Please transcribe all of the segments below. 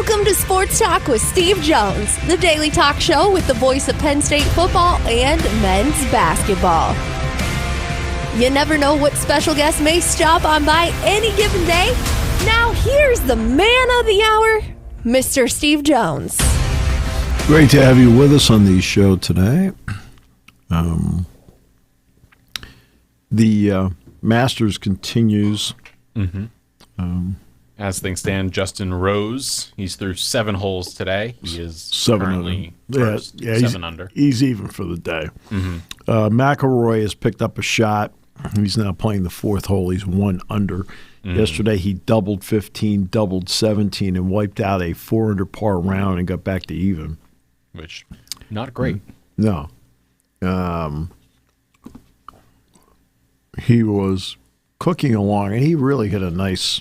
Welcome to Sports Talk with Steve Jones, the daily talk show with the voice of Penn State football and men's basketball. You never know what special guest may stop on by any given day. Now here's the man of the hour, Mr. Steve Jones. Great to have you with us on the show today. The Masters continues. As things stand, Justin Rose, he's through 7 holes today. He is currently first, 7 under. He's even for the day. McIlroy has picked up a shot. He's now playing the 4th hole. He's 1 under. Yesterday he doubled 15, doubled 17, and wiped out a 4-under par round and got back to even. Which, not great. No. He was cooking along, and he really hit a nice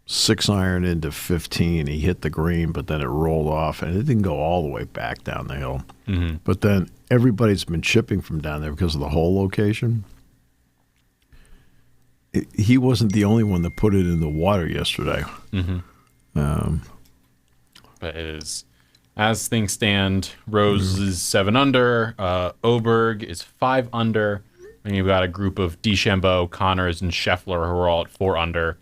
6-iron into 15. He hit the green, but then it rolled off, and it didn't go all the way back down the hill. But then everybody's been chipping from down there because of the hole location. He wasn't the only one that put it in the water yesterday. But it is, as things stand, Rose is 7 under, Oberg is 5 under, and you've got a group of DeChambeau, Connors, and Scheffler who are all at 4 under.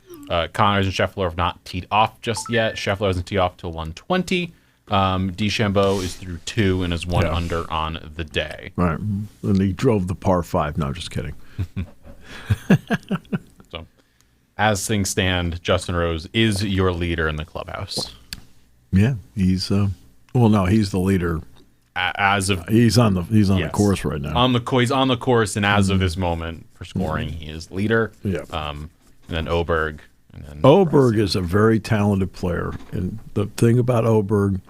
Connors and Scheffler have not teed off just yet. Scheffler hasn't teed off till 120. DeChambeau is through 2 and is 1 under on the day. Right. And he drove the par 5. No, just kidding. So, as things stand, Justin Rose is your leader in the clubhouse. Yeah, he's he's the leader. As of he's on the course right now. He's on the course, and as of this moment for scoring, he is leader. Yeah. And then Oberg. And then Oberg is a very talented player, and the thing about Oberg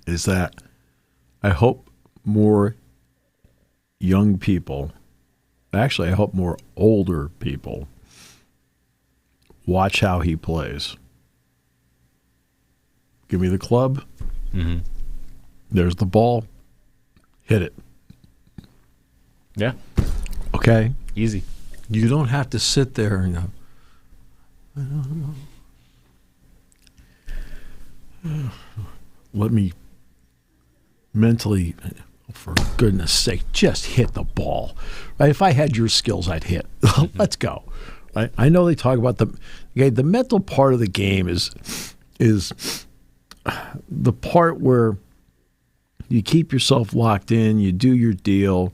is that I hope more young people, actually I hope more older people, watch how he plays. Give me the club. There's the ball. Hit it. Yeah. Okay? Easy. You don't have to sit there and go, I don't know. Let me mentally, for goodness sake, just hit the ball. Right? If I had your skills, I'd hit. Let's go. Right? I know they talk about the mental part of the game is the part where you keep yourself locked in, you do your deal,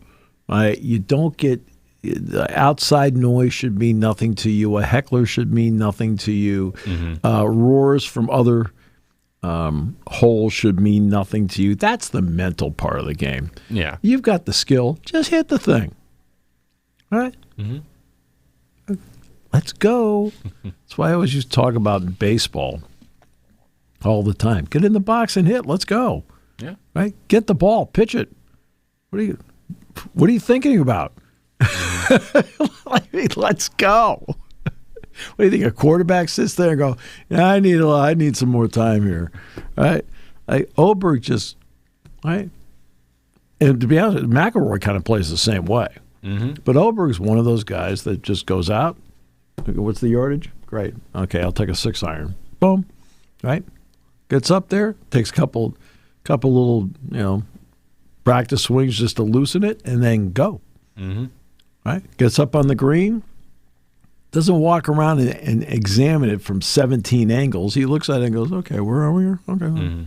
right? You don't get the outside noise should mean nothing to you. A heckler should mean nothing to you. Roars from other holes should mean nothing to you. That's the mental part of the game. Yeah. You've got the skill. Just hit the thing. All right? Let's go. That's why I always used to talk about baseball all the time. Get in the box and hit. Let's go. Yeah. Right? Get the ball. Pitch it. What are you thinking about? I mean, let's go. What do you think? A quarterback sits there and go, yeah, I need some more time here. Right? Oberg just, right? And to be honest, McIlroy kind of plays the same way. But Oberg's one of those guys that just goes out. What's the yardage? Great. Okay, I'll take a 6-iron. Boom. Right? Gets up there, takes a couple little, practice swings just to loosen it, and then go. Right? Gets up on the green, doesn't walk around and examine it from 17 angles. He looks at it and goes, okay, where are we here? Okay.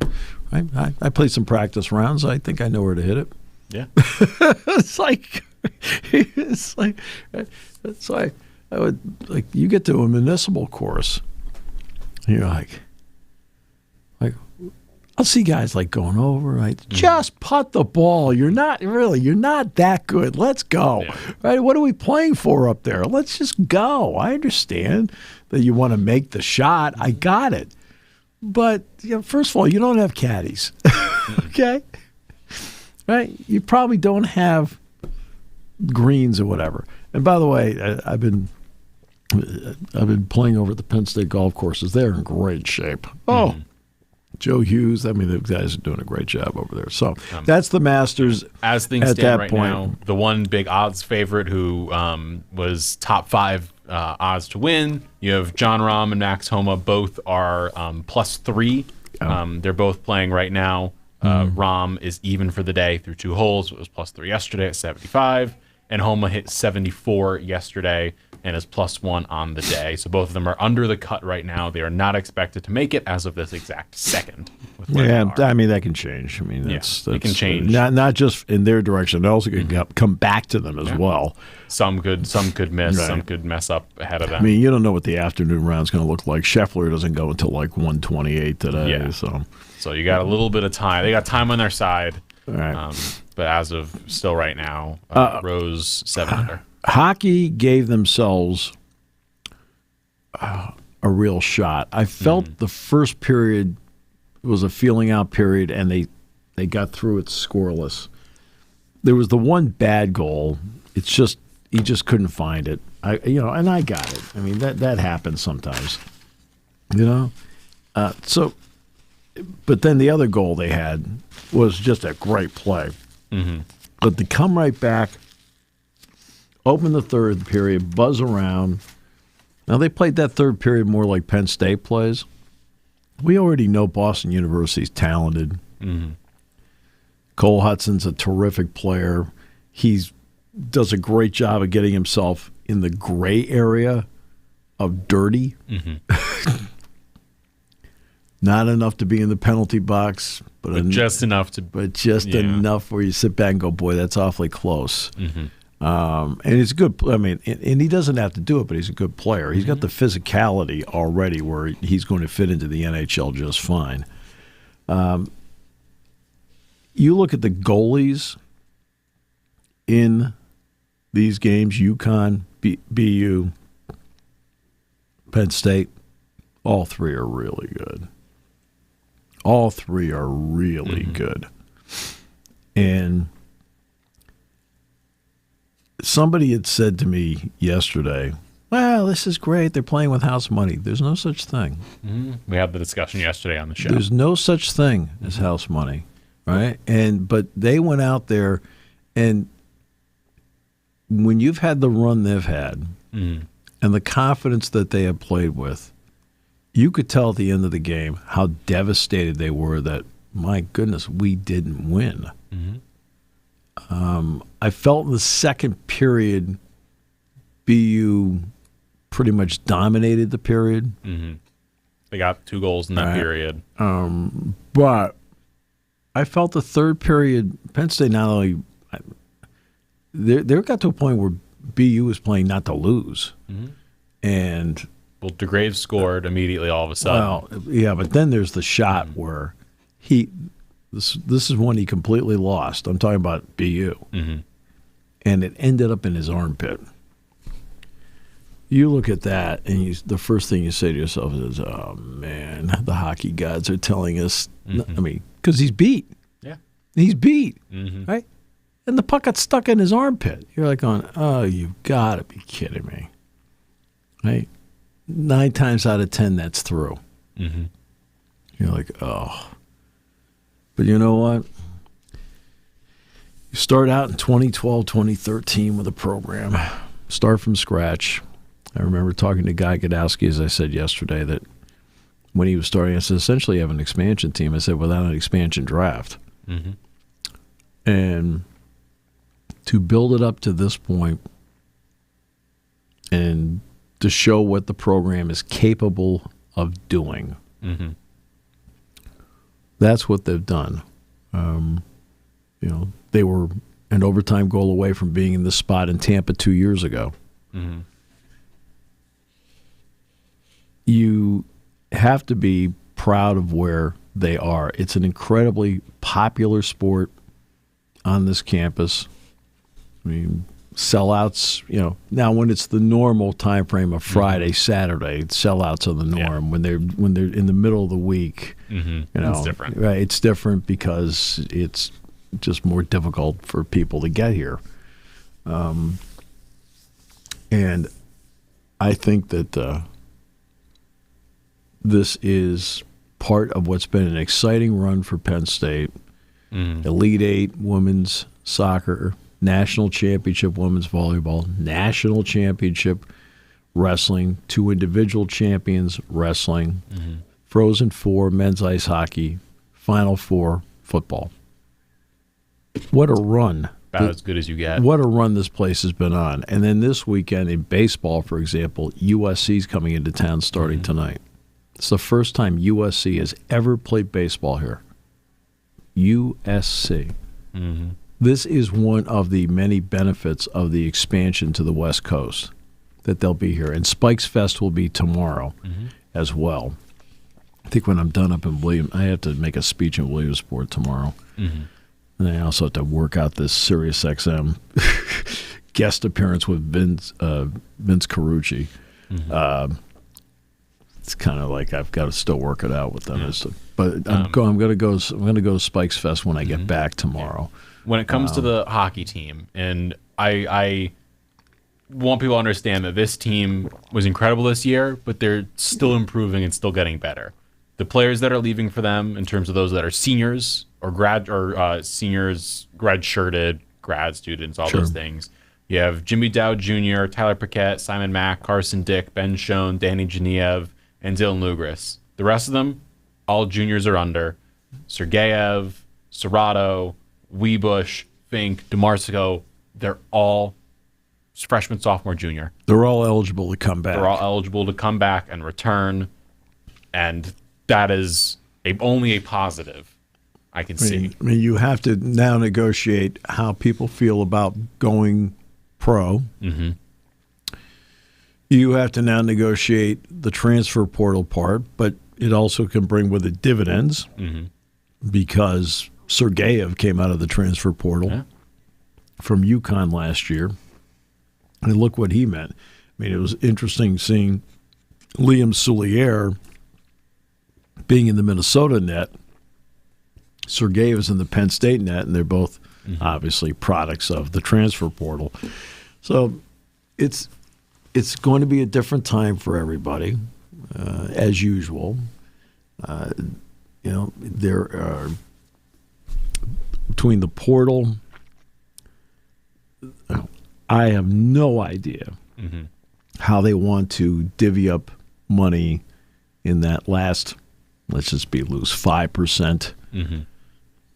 Right? I played some practice rounds. I think I know where to hit it. Yeah. It's like I would, you get to a municipal course, and you're like, I'll see guys going over, right? Just putt the ball. You're not that good. Let's go. Yeah. Right? What are we playing for up there? Let's just go. I understand that you want to make the shot. I got it. But first of all, you don't have caddies. Okay? Right? You probably don't have greens or whatever. And by the way, I've been playing over at the Penn State golf courses. They're in great shape. Oh, Joe Hughes. I mean, the guys are doing a great job over there. So that's the Masters. As things at stand that right point. now, the one big odds favorite who was top 5 odds to win, you have John Rahm and Max Homa. Both are +3. They're both playing right now. Rahm is even for the day through 2 holes. It was +3 yesterday at 75. And Homa hit 74 yesterday and is +1 on the day. So both of them are under the cut right now. They are not expected to make it as of this exact second. Yeah, I mean, that can change. I mean, it can change. Not just in their direction. It also can come back to them as well. Some could miss. Right. Some could mess up ahead of them. I mean, you don't know what the afternoon round's going to look like. Scheffler doesn't go until like 1:28 today. Yeah. So you got a little bit of time. They got time on their side. All right. But as of still right now, Rose 7 under. Hockey gave themselves a real shot. I felt the first period was a feeling out period, and they got through it scoreless. There was the one bad goal. It's just he just couldn't find it. And I got it. I mean that happens sometimes. But then the other goal they had was just a great play. Mm-hmm. But to come right back, open the third period, buzz around. Now, they played that third period more like Penn State plays. We already know Boston University's talented. Mm-hmm. Cole Hudson's a terrific player. He does a great job of getting himself in the gray area of dirty. Mm-hmm. Not enough to be in the penalty box, but just enough to. But just enough where you sit back and go, boy, that's awfully close. Mm-hmm. And he's a good. I mean, and he doesn't have to do it, but he's a good player. He's got the physicality already where he's going to fit into the NHL just fine. You look at the goalies in these games: UConn, BU, Penn State. All 3 are really good. All 3 are really good. And somebody had said to me yesterday, well, this is great. They're playing with house money. There's no such thing. Mm-hmm. We had the discussion yesterday on the show. There's no such thing as house money, right? But they went out there, and when you've had the run they've had and the confidence that they have played with, you could tell at the end of the game how devastated they were that, my goodness, we didn't win. Mm-hmm. I felt in the second period, BU pretty much dominated the period. Mm-hmm. They got 2 goals in that period. But I felt the third period, Penn State not only they got to a point where BU was playing not to lose. Mm-hmm. And well, DeGraves scored immediately all of a sudden. Well, yeah, but then there's the shot where this is one he completely lost. I'm talking about BU. Mm-hmm. And it ended up in his armpit. You look at that, and the first thing you say to yourself is, oh, man, the hockey gods are telling us, I mean, because he's beat. Yeah. He's beat, mm-hmm. right? And the puck got stuck in his armpit. You're like going, oh, you've got to be kidding me. Right? 9 times out of 10, that's through. Mm-hmm. You're like, oh. But you know what? You start out in 2012, 2013 with a program. Start from scratch. I remember talking to Guy Godowski, as I said yesterday, that when he was starting, I said, essentially you have an expansion team. I said, without an expansion draft. Mm-hmm. And to build it up to this point and to show what the program is capable of doing. Mm-hmm. That's what they've done. They were an overtime goal away from being in this spot in Tampa 2 years ago. Mm-hmm. You have to be proud of where they are. It's an incredibly popular sport on this campus. I mean, sellouts, now when it's the normal time frame of Friday, Saturday, sellouts are the norm. Yeah. When they're in the middle of the week, it's different. Right? It's different because it's just more difficult for people to get here. And I think that this is part of what's been an exciting run for Penn State. Elite Eight women's soccer, national championship women's volleyball, national championship wrestling, 2 individual champions wrestling, Frozen Four men's ice hockey, Final Four football. What a run. About as good as you get. What a run this place has been on. And then this weekend in baseball, for example, USC's coming into town starting tonight. It's the first time USC has ever played baseball here. USC. This is one of the many benefits of the expansion to the West Coast, that they'll be here. And Spikes Fest will be tomorrow as well. I think when I'm done up in William, I have to make a speech in Williamsport tomorrow. And I also have to work out this Sirius XM guest appearance with Vince Carucci. It's kind of like I've got to still work it out with them. But I'm going to go to Spikes Fest when I get back tomorrow. When it comes to the hockey team, and I want people to understand that this team was incredible this year, but they're still improving and still getting better. The players that are leaving for them, in terms of those that are seniors or seniors, grad-shirted, grad students, all those things. You have Jimmy Dowd Jr., Tyler Paquette, Simon Mack, Carson Dick, Ben Schoen, Danny Genev, and Dylan Lugris. The rest of them, all juniors are under. Sergeyev, Serrato, Weebush, Fink, DeMarsico, they're all freshman, sophomore, junior. They're all eligible to come back. They're all eligible to come back and return, and that is only a positive I can see. I mean, you have to now negotiate how people feel about going pro. You have to now negotiate the transfer portal part, but it also can bring with it dividends because Sergeyev came out of the transfer portal from UConn last year. And look what he meant. I mean, it was interesting seeing Liam Soulier being in the Minnesota net. Sergeyev was in the Penn State net, and they're both obviously products of the transfer portal. So it's going to be a different time for everybody, as usual. There are between the portal. I have no idea how they want to divvy up money in that last, let's just be loose, 5%.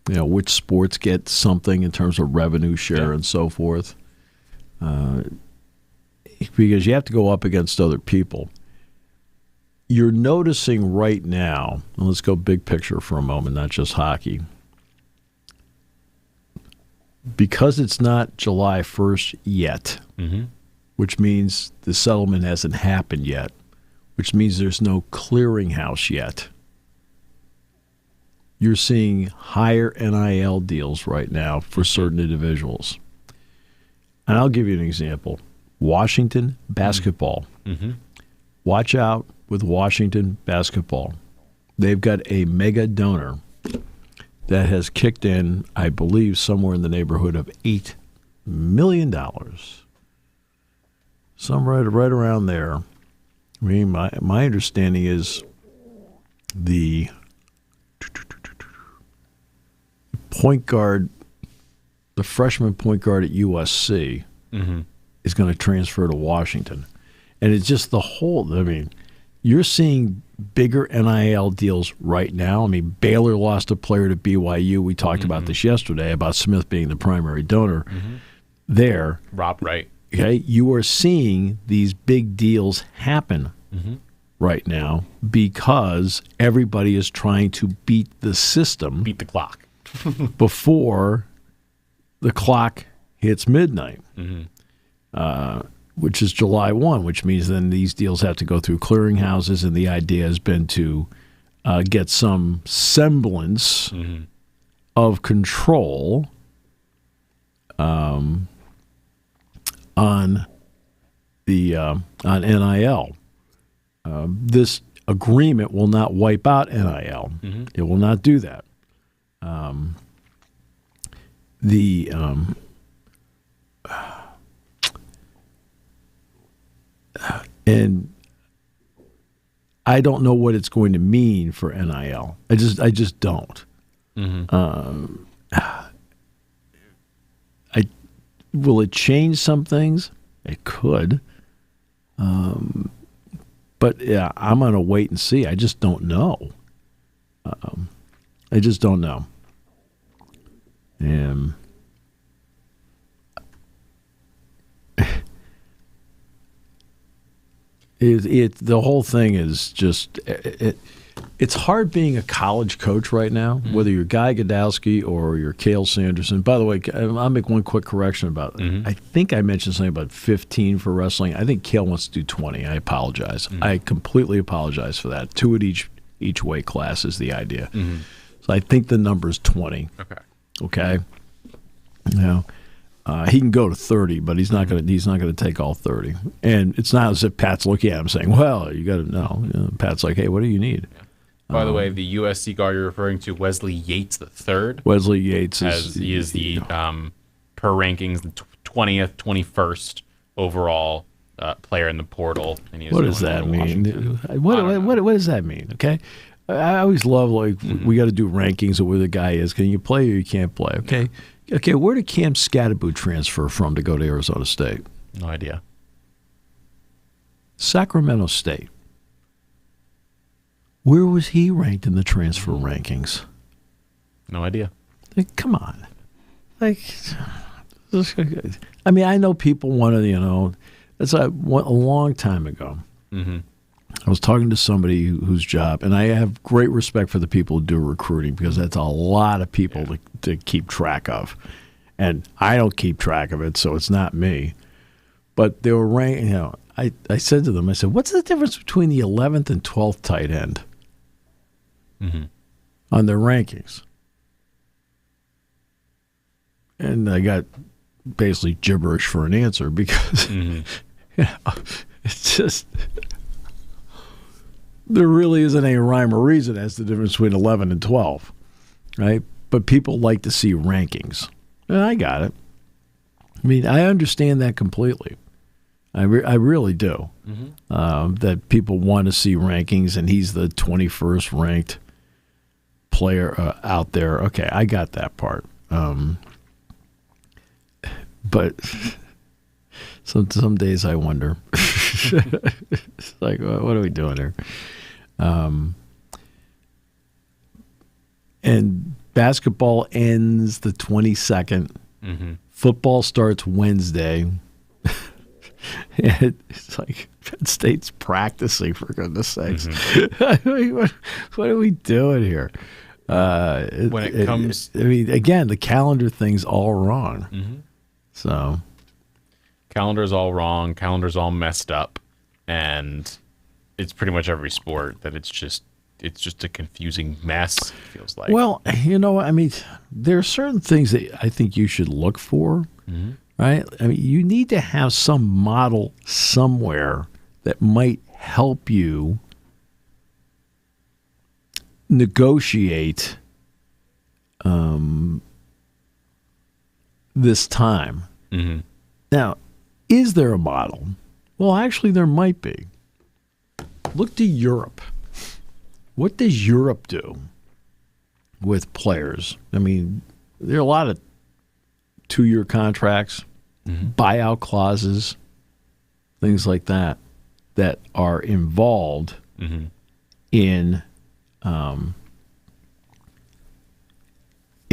Which sports get something in terms of revenue share and so forth. Because you have to go up against other people. You're noticing right now, and let's go big picture for a moment, not just hockey. Because it's not July 1st yet, which means the settlement hasn't happened yet, which means there's no clearinghouse yet. You're seeing higher NIL deals right now for certain individuals. And I'll give you an example. Washington basketball. Watch out with Washington basketball. They've got a mega donor that has kicked in, I believe, somewhere in the neighborhood of $8 million. Somewhere right around there. I mean, my understanding is the point guard, the freshman point guard at USC is going to transfer to Washington. And it's just the whole, I mean, you're seeing bigger NIL deals right now. I mean, Baylor lost a player to BYU. We talked about this yesterday, about Smith being the primary donor there. Rob Wright. Okay, you are seeing these big deals happen right now because everybody is trying to beat the system. Beat the clock. Before the clock hits midnight, which is July 1, which means then these deals have to go through clearinghouses, and the idea has been to get some semblance of control on NIL. This agreement will not wipe out NIL. It will not do that. And I don't know what it's going to mean for NIL. I just don't. Will it change some things? It could. But yeah, I'm going to wait and see. I just don't know. I just don't know. And the whole thing is just it's hard being a college coach right now, whether you're Guy Godowski or you're Cale Sanderson. By the way, I'll make one quick correction about it. I think I mentioned something about 15 for wrestling. I think Cale wants to do 20. I apologize. I completely apologize for that. 2 at each weight class is the idea. So I think the number is 20. Okay. Now, he can go to 30, but he's not going to take all 30. And it's not as if Pat's looking at him saying, "Well, you got to know." Pat's like, "Hey, what do you need?" By the way, the USC guard you're referring to, Wesley Yates III. Wesley Yates is the per rankings the 20th, 21st overall player in the portal. And what does that mean? What does that mean? Okay. I always love, we got to do rankings of where the guy is. Can you play or you can't play? Okay. Okay, where did Cam Scatterboot transfer from to go to Arizona State? No idea. Sacramento State. Where was he ranked in the transfer rankings? No idea. Come on. I mean, I know people want to, that's a long time ago. I was talking to somebody whose job, and I have great respect for the people who do recruiting because that's a lot of people to keep track of. And I don't keep track of it, so it's not me. But they were ranking, I said to them, I said, what's the difference between the 11th and 12th tight end on their rankings? And I got basically gibberish for an answer because it's just... There really isn't any rhyme or reason as to the difference between 11 and 12, right? But people like to see rankings. And I got it. I mean, I understand that completely. I really do. That people want to see rankings, and he's the 21st ranked player out there. Okay, I got that part. But some days I wonder. It's like, what are we doing here? And basketball ends the 22nd. Football starts Wednesday. It's like Penn State's practicing, for goodness sakes. I mean, what are we doing here? When it comes... I mean, again, the calendar thing's all wrong. So... Calendar's all wrong. Calendar's all messed up. And it's pretty much every sport that it's just a confusing mess, it feels like. Well, I mean, there are certain things that I think you should look for, right? I mean, you need to have some model somewhere that might help you negotiate this time. Now, is there a model? Well, actually, there might be. Look to Europe. What does Europe do with players? I mean, there are a lot of 2-year contracts, buyout clauses, things like that are involved in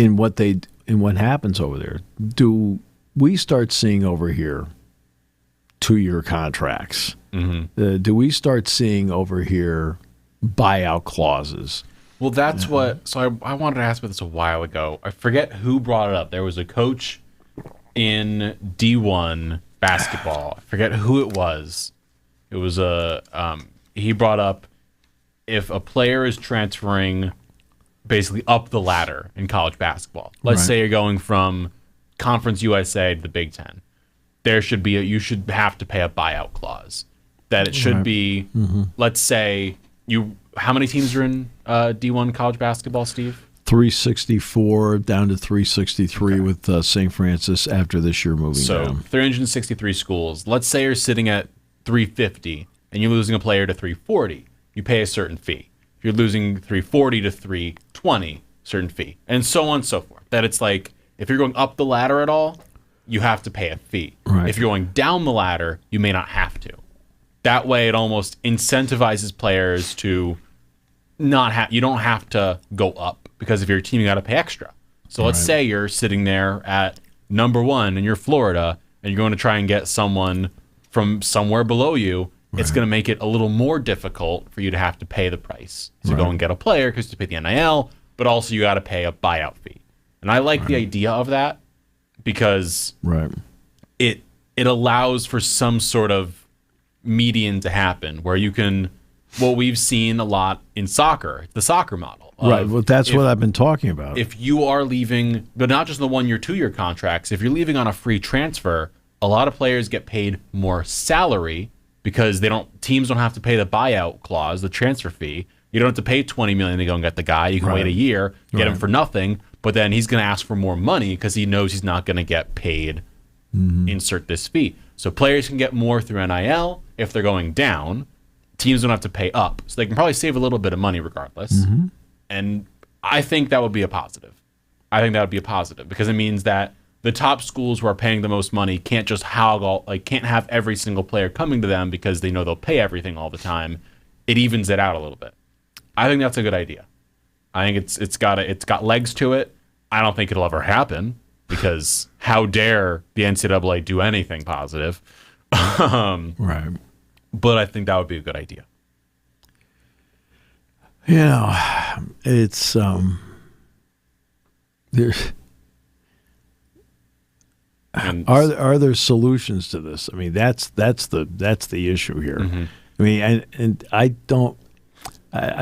what happens over there. Do we start seeing over here 2-year contracts? Do we start seeing over here buyout clauses? Well, that's what... So I wanted to ask about this a while ago. I forget who brought it up. There was a coach in D1 basketball. I forget who it was. It was he brought up if a player is transferring basically up the ladder in college basketball. Let's say you're going from Conference USA to the Big Ten. There should be you should have to pay a buyout clause. That it should be, let's say how many teams are in D1 college basketball, Steve? 364 down to 363 with St. Francis after this year moving down. So 363 schools. Let's say you're sitting at 350 and you're losing a player to 340. you pay a certain fee. If you're losing 340 to 320, certain fee, and so on and so forth. That it's like, if you're going up the ladder at all, you have to pay a fee. Right. If you're going down the ladder, you may not have to. That way, it almost incentivizes players to not have. You don't have to go up, because if you're a team, you got to pay extra. So let's say you're sitting there at number 1 and you're Florida, and you're going to try and get someone from somewhere below you. It's going to make it a little more difficult for you to have to pay the price to go and get a player, because you pay the NIL, but also you got to pay a buyout fee. And I like the idea of that, because it allows for some sort of median to happen where you can, what we've seen a lot in soccer, the soccer model. Right. Well, that's what I've been talking about. If you are leaving, but not just the 1-year, 2-year contracts, if you're leaving on a free transfer, a lot of players get paid more salary, because teams don't have to pay the buyout clause, the transfer fee. You don't have to pay $20 million to go and get the guy. You can wait a year, get him for nothing, but then he's going to ask for more money because he knows he's not going to get paid. Insert this fee. So players can get more through NIL. If they're going down, teams don't have to pay up. So they can probably save a little bit of money regardless. And I think that would be a positive. I think that would be a positive, because it means that the top schools who are paying the most money can't just can't have every single player coming to them because they know they'll pay everything all the time. It evens it out a little bit. I think that's a good idea. I think it's got legs to it. I don't think it'll ever happen, because how dare the NCAA do anything positive? Right. But I think that would be a good idea. You know, it's there's. Are there solutions to this? I mean, that's the issue here. I mean, and I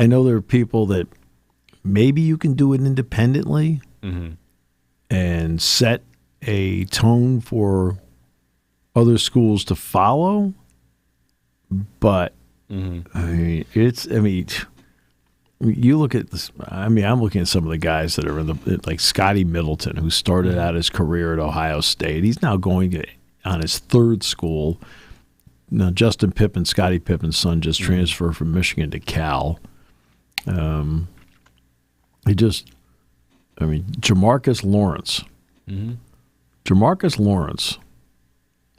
know there are people that maybe you can do it independently and set a tone for other schools to follow, but I mean, you look at this. I mean, I'm looking at some of the guys that are like Scotty Middleton, who started out his career at Ohio State. He's now going on his 3rd school. Now, Justin Pippen, Scottie Pippen's son, just transferred from Michigan to Cal. Jamarcus Lawrence. Jamarcus Lawrence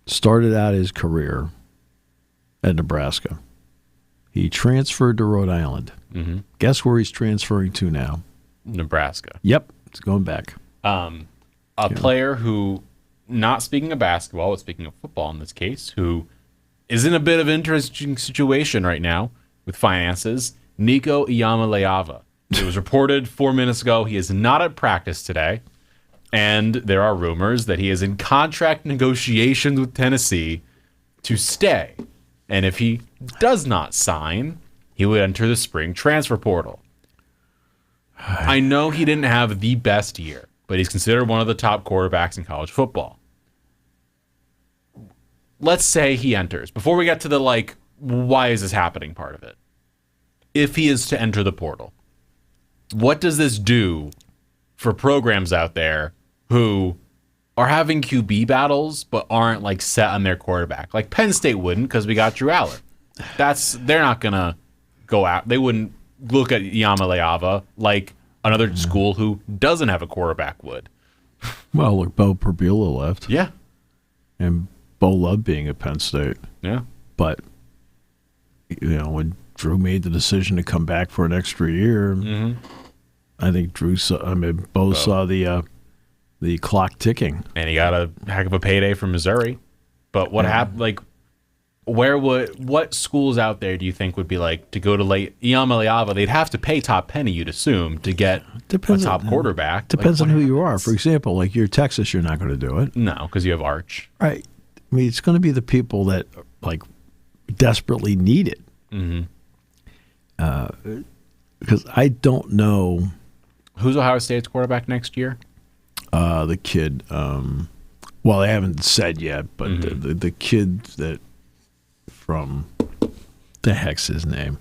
started out his career at Nebraska. He transferred to Rhode Island. Guess where he's transferring to now? Nebraska. Yep, it's going back. Player who, not speaking of basketball, but speaking of football in this case, who is in a bit of an interesting situation right now with finances, Nico Iamaleava. It was reported 4 minutes ago he is not at practice today, and there are rumors that he is in contract negotiations with Tennessee to stay. And if he does not sign, he would enter the spring transfer portal. I know he didn't have the best year, but he's considered one of the top quarterbacks in college football. Let's say he enters. Before we get to the, why is this happening part of it? If he is to enter the portal, what does this do for programs out there who are having QB battles but aren't, set on their quarterback? Like Penn State wouldn't, because we got Drew Aller. They're not going to go out. They wouldn't look at Iamaleava like another school who doesn't have a quarterback would. Well, look, Bo Perbula left. Yeah. And Bo loved being at Penn State. Yeah. But, when Drew made the decision to come back for an extra year, I think Bo saw the clock ticking. And he got a heck of a payday from Missouri. But what happened, what schools out there do you think would be to go to Iamaleava? They'd have to pay top penny, you'd assume, to get a top quarterback. Depends on who you are. For example, you're Texas, you're not going to do it. No, because you have Arch. Right. I mean, it's going to be the people that desperately need it. Because I don't know. Who's Ohio State's quarterback next year? The kid. Well, they haven't said yet, but the kid that from the heck's his name?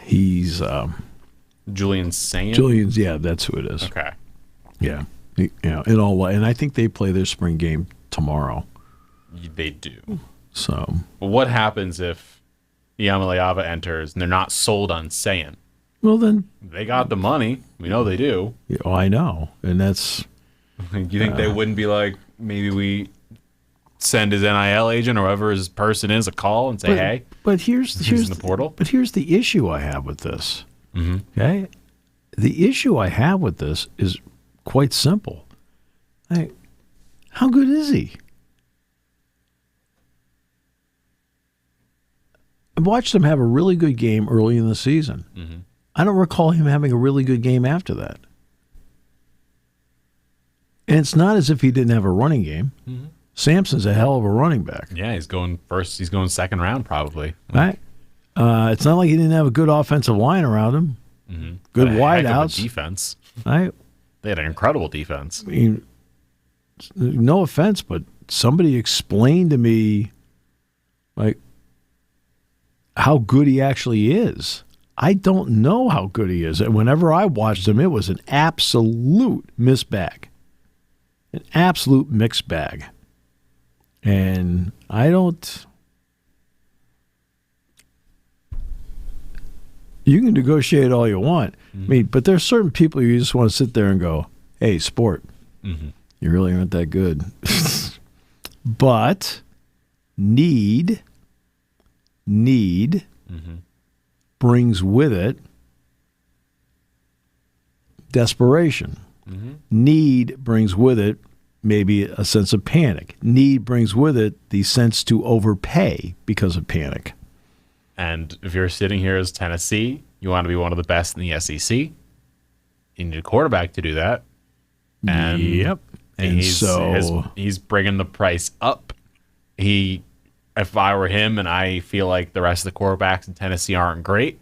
He's Julian Sayin? Julian's, yeah, that's who it is. Okay. Yeah. And I think they play their spring game tomorrow. They do. So, what happens if Iamaleava enters and they're not sold on Sayin? well, then, They got the money. We know they do. oh, I know. And that's, Do you think they wouldn't be like, maybe we send his NIL agent or whoever his person is a call and say, hey, but here's in the portal? But here's the issue I have with this. Mm-hmm. Okay? The issue I have with this is quite simple. How good is he? I watched him have a really good game early in the season. Mm-hmm. I don't recall him having a really good game after that. And it's not as if he didn't have a running game. Mm-hmm. Sampson's a hell of a running back. Yeah, he's going first. He's going second round probably. Right? It's not like he didn't have a good offensive line around him. Mm-hmm. Good But a heck of a wideouts. defense. Right? They had an incredible defense. I mean, no offense, but somebody explained to me, like, how good he actually is. I don't know how good he is. And whenever I watched him, it was an absolute mixed bag. An absolute mixed bag. And I don't... You can negotiate all you want. Mm-hmm. I mean, but there's certain people you just want to sit there and go, hey, sport, you really aren't that good. But need brings with it desperation. Need brings with it maybe a sense of panic. Need brings with it the sense to overpay because of panic. And if you're sitting here as Tennessee, you want to be one of the best in the SEC. You need a quarterback to do that. And yep. And he's bringing the price up. If I were him and I feel like the rest of the quarterbacks in Tennessee aren't great,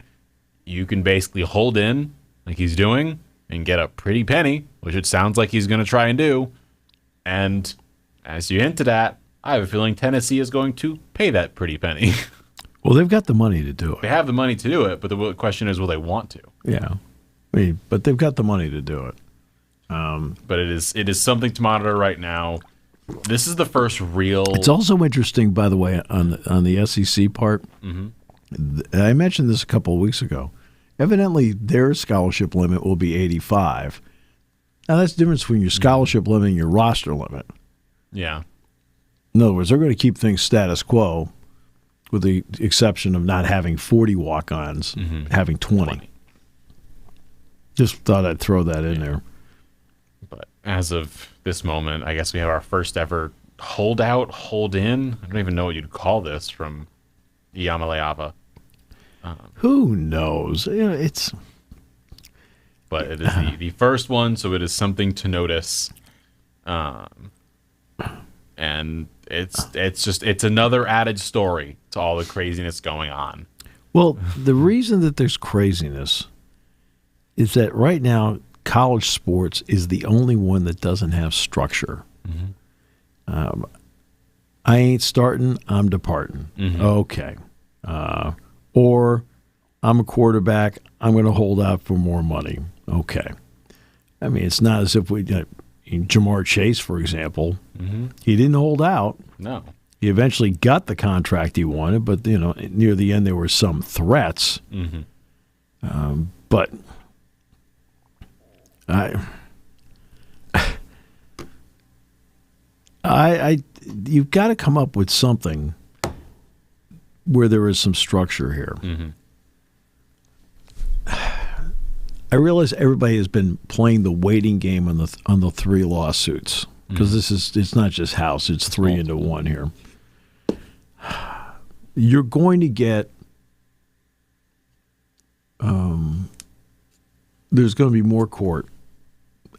you can basically hold in like he's doing and get a pretty penny, which it sounds like he's going to try and do. And as you hinted at, I have a feeling Tennessee is going to pay that pretty penny. Well, they've got the money to do it. They have the money to do it, but the question is, will they want to? Yeah. I mean, but they've got the money to do it. But it is something to monitor right now. This is the first real... It's also interesting, by the way, on the SEC part. I mentioned this a couple of weeks ago. Evidently, their scholarship limit will be 85. Now, that's the difference between your scholarship limit and your roster limit. Yeah. In other words, they're going to keep things status quo, with the exception of not having 40 walk-ons, having 20. Just thought I'd throw that in there. But as of this moment, I guess we have our first ever holdout, hold-in. I don't even know what you'd call this from Iamaleava. Who knows? You know, it's... But it is the first one, so it is something to notice. And it's another added story to all the craziness going on. Well, the reason that there's craziness is that right now college sports is the only one that doesn't have structure. I ain't starting, I'm departing. Okay. Or I'm a quarterback, I'm going to hold out for more money. Okay. I mean, it's not as if Jamar Chase, for example, he didn't hold out. No. He eventually got the contract he wanted, but near the end there were some threats. But you've got to come up with something where there is some structure here. I realize everybody has been playing the waiting game on the three lawsuits because it's not just House, it's three into one here. You're going to get there's going to be more court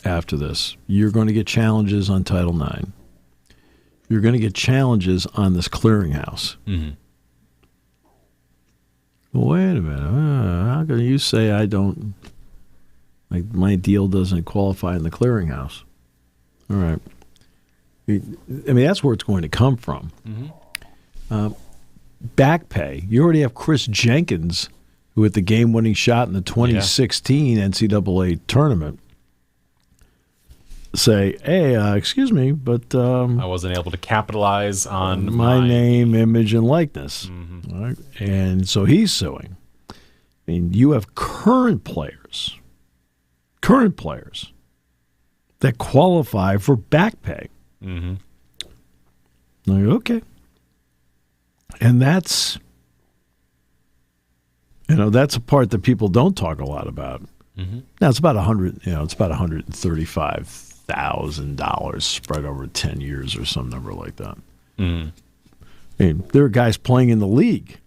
after this. You're going to get challenges on Title IX. You're going to get challenges on this clearinghouse. Well, wait a minute. How can you say I don't... Like my deal doesn't qualify in the clearinghouse? All right. I mean, that's where it's going to come from. Back pay. You already have Chris Jenkins, who hit the game-winning shot in the 2016 NCAA tournament, say, hey, excuse me, but I wasn't able to capitalize on my name, image, and likeness. Mm-hmm. All right? And so he's suing. I mean, you have current players that qualify for back pay. Mm-hmm. Like, okay. And that's a part that people don't talk a lot about. Mm-hmm. Now it's about $135,000 spread over 10 years or some number like that. Mm-hmm. I mean, there are guys playing in the league.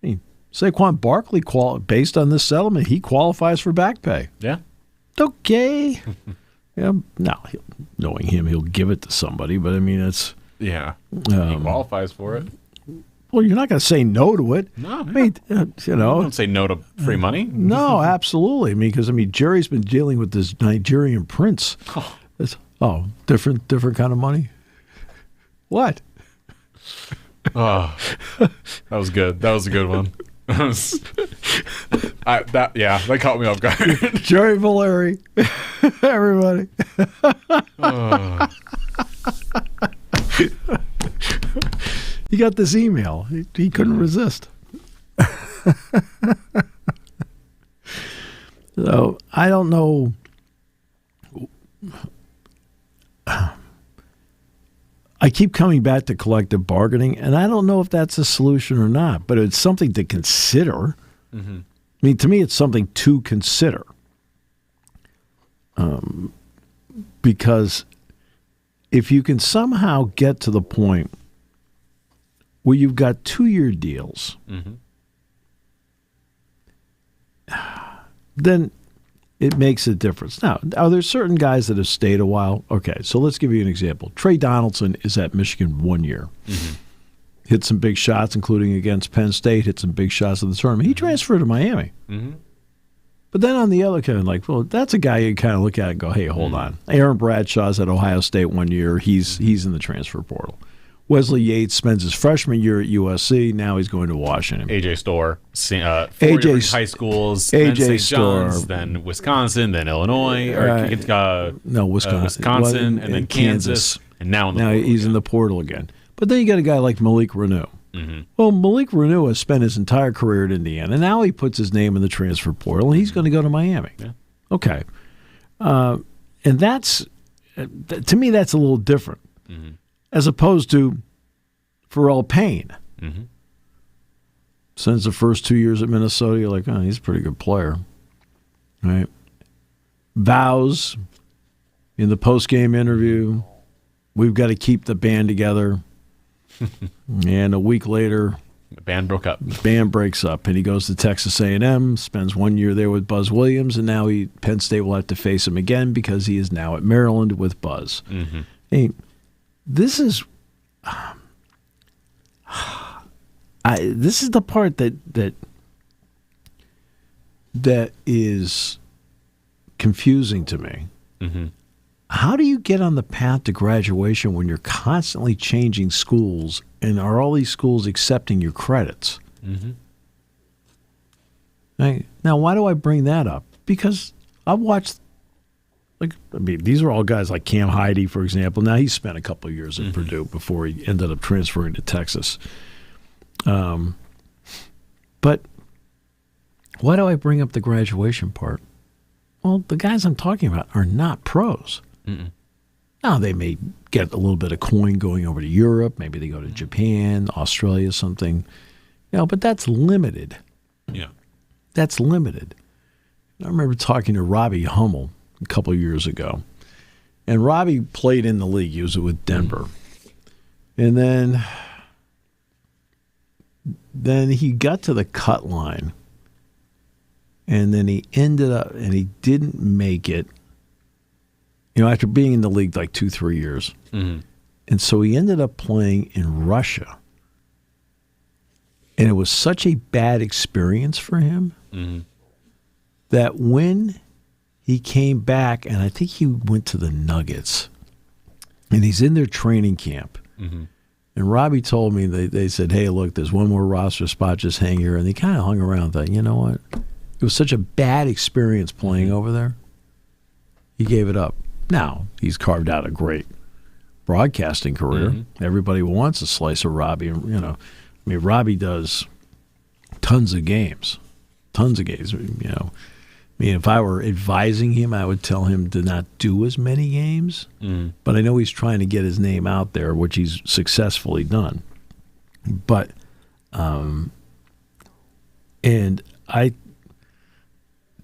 I mean, Saquon Barkley, based on this settlement, he qualifies for back pay. Yeah. Okay. Yeah. Now, knowing him, he'll give it to somebody, but I mean, it's. Yeah. He qualifies for it. Well, you're not going to say no to it. No. I mean, Don't say no to free money. No, absolutely. I mean, because Jerry's been dealing with this Nigerian prince. Different kind of money. What? Oh, that was good. That was a good one. That caught me off guard. Jerry Valeri, everybody. He got this email. He couldn't resist. So I don't know. I keep coming back to collective bargaining, and I don't know if that's a solution or not, but it's something to consider. Mm-hmm. I mean, to me, it's something to consider. Because if you can somehow get to the point where you've got 2-year deals, mm-hmm. then it makes a difference. Now, are there certain guys that have stayed a while? Okay, so let's give you an example. Trey Donaldson is at Michigan 1 year. Mm-hmm. Hit some big shots, including against Penn State, hit some big shots in the tournament. He transferred to Miami. Mm-hmm. But then on the other kind, that's a guy you kind of look at and go, hey, hold on. Aaron Bradshaw's at Ohio State 1 year. He's in the transfer portal. Wesley Yates spends his freshman year at USC. Now he's going to Washington. AJ Storr, 4 different high schools, then St. John's, then Wisconsin, then Illinois, Wisconsin, and then Kansas, and now he's in the portal again. But then you got a guy like Malik Reneau. Mm-hmm. Well, Malik Reneau has spent his entire career at Indiana. Now he puts his name in the transfer portal, and he's going to go to Miami. Yeah. Okay. And that's, to me, that's a little different. Mm-hmm. As opposed to Pharrell Payne. Mm-hmm. Since the first 2 years at Minnesota, you're like, oh, he's a pretty good player. Right? Vows in the post-game interview, we've got to keep the band together. And a week later, the band broke up. The band breaks up, and he goes to Texas A&M, spends 1 year there with Buzz Williams, and now Penn State will have to face him again because he is now at Maryland with Buzz. Mm-hmm. Hey, this is this is the part that is confusing to me. Mm-hmm. How do you get on the path to graduation when you're constantly changing schools, and are all these schools accepting your credits? Mm-hmm. Right? Now, why do I bring that up? Because I've watched. These are all guys like Cam Heide, for example. Now, he spent a couple of years at Purdue before he ended up transferring to Texas. But why do I bring up the graduation part? Well, the guys I'm talking about are not pros. Mm-mm. Now, they may get a little bit of coin going over to Europe. Maybe they go to Japan, Australia, something. But that's limited. Yeah. That's limited. I remember talking to Robbie Hummel a couple of years ago. And Robbie played in the league. He was with Denver. And then he got to the cut line. And then he ended up, and he didn't make it, after being in the league like 2-3 years. Mm-hmm. And so he ended up playing in Russia. And it was such a bad experience for him that when he came back, and I think he went to the Nuggets, and he's in their training camp. Mm-hmm. And Robbie told me, they said, hey, look, there's one more roster spot, just hang here. And they kind of hung around, thought, you know what? It was such a bad experience playing over there. He gave it up. Now, he's carved out a great broadcasting career. Mm-hmm. Everybody wants a slice of Robbie. Robbie does tons of games. If I were advising him, I would tell him to not do as many games. But I know he's trying to get his name out there, which he's successfully done. But,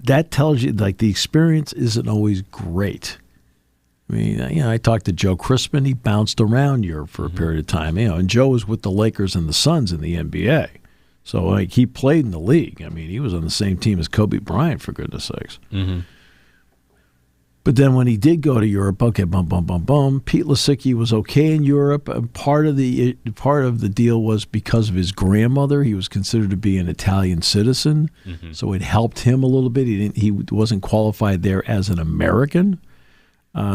that tells you, like, the experience isn't always great. I talked to Joe Crispin. He bounced around Europe for a period of time. And Joe was with the Lakers and the Suns in the NBA. So, like, he played in the league. He was on the same team as Kobe Bryant, for goodness sakes. Mm-hmm. But then when he did go to Europe, okay, Pete Lasicki was okay in Europe. Part of the deal was because of his grandmother. He was considered to be an Italian citizen, so it helped him a little bit. He wasn't qualified there as an American,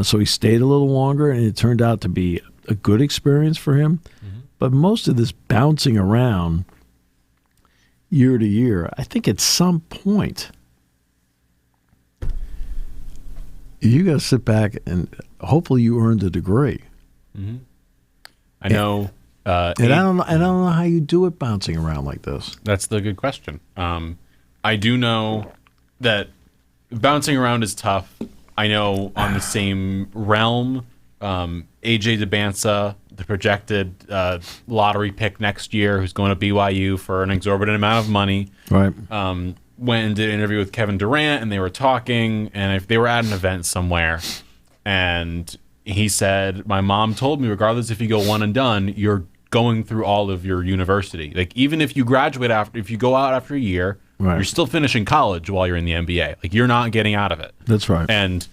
so he stayed a little longer, and it turned out to be a good experience for him. Mm-hmm. But most of this bouncing around year to year, I think at some point you got to sit back and hopefully you earned a degree. Mm-hmm. I know, and I don't know how you do it bouncing around like this. That's the good question. I do know that bouncing around is tough. I know on the same realm, AJ DeBansa, the projected lottery pick next year, who's going to BYU for an exorbitant amount of money. Right. Went and did an interview with Kevin Durant, and they were talking, and if they were at an event somewhere, and he said, my mom told me, regardless if you go one and done, you're going through all of your university. Like, even if you graduate if you go out after a year, right, you're still finishing college while you're in the NBA. Like, you're not getting out of it. That's right. And